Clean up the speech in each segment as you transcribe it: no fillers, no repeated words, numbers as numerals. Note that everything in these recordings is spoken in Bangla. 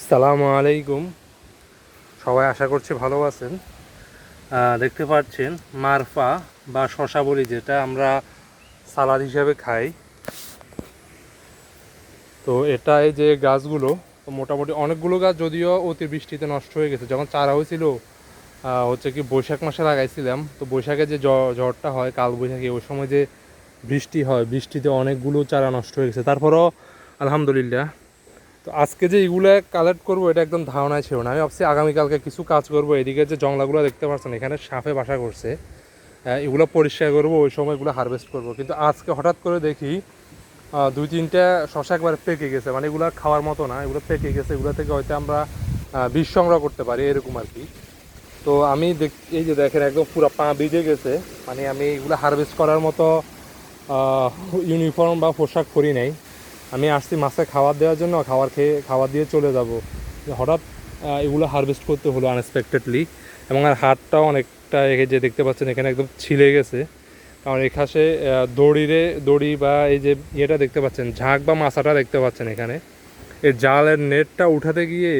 সালামু আলাইকুম। সবাই আশা করছি ভালো আছেন। দেখতে পাচ্ছেন মারফা বা শশা বলি, যেটা আমরা সালাদ হিসাবে খাই। তো এটা এই যে গাছগুলো, তো মোটামুটি অনেকগুলো গাছ যদিও অতিবৃষ্টিতে নষ্ট হয়ে গেছে। যখন চারা হয়েছিল হচ্ছে কি বৈশাখ মাসে লাগাইছিলাম, তো বৈশাখে যে ঝড়টা হয় কাল বৈশাখী, ওই সময় যে বৃষ্টি হয়, বৃষ্টিতে অনেকগুলো চারা নষ্ট হয়ে গেছে। তারপরও আলহামদুলিল্লাহ। তো আজকে যে এগুলো কালেক্ট করবো এটা একদম ধারণায় ছিল না। আমি ভাবছি আগামীকালকে কিছু কাজ করব। এদিকে যে জংলাগুলো দেখতে পাচ্ছেন এখানে সাপে বাসা করছে, এগুলো পরিষ্কার করবো, ওই সময় এগুলো হারভেস্ট করব। কিন্তু আজকে হঠাৎ করে দেখি দুই তিনটা শশা একবার পেকে গেছে, মানে এগুলো খাওয়ার মতো না, এগুলো পেকে গেছে। এগুলো থেকে হয়তো আমরা বীজ সংগ্রহ করতে পারি এরকম আর কি। তো আমি এই যে দেখেন একদম পুরো পা ভিজে গেছে, মানে আমি এগুলো হারভেস্ট করার মতো ইউনিফর্ম বা পোশাক পরি নাই। আমি আসছি মাছে খাবার দেওয়ার জন্য, খাবার দিয়ে চলে যাব। হঠাৎ এগুলো হারভেস্ট করতে হলো আনএক্সপেক্টেডলি। এবং আর হাতটাও অনেকটা যে দেখতে পাচ্ছেন এখানে একদম ছিলে গেছে। কারণ এখানে দড়ি বা এই যে ইয়েটা দেখতে পাচ্ছেন, ঝাঁক বা মাছাটা দেখতে পাচ্ছেন এখানে, এই জালের নেটটা উঠাতে গিয়ে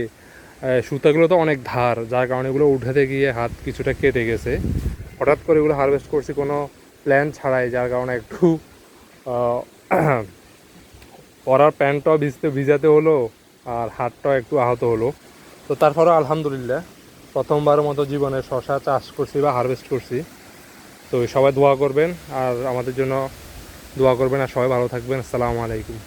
সুতাগুলো তো অনেক ধার, যার কারণে এগুলো উঠাতে গিয়ে হাত কিছুটা কেটে গেছে। হঠাৎ করে এগুলো হারভেস্ট করছি কোনো প্ল্যান ছাড়াই, যার কারণে একটু পরার প্যান্টটাও ভিজাতে হলো, আর হাতটাও একটু আহত হলো। তো তারপরেও আলহামদুলিল্লাহ, প্রথমবারের মতো জীবনে শশা চাষ করছি বা হারভেস্ট করছি। তো সবাই দোয়া করবেন আর আমাদের জন্য দোয়া করবেন, আর সবাই ভালো থাকবেন। আসসালামু আলাইকুম।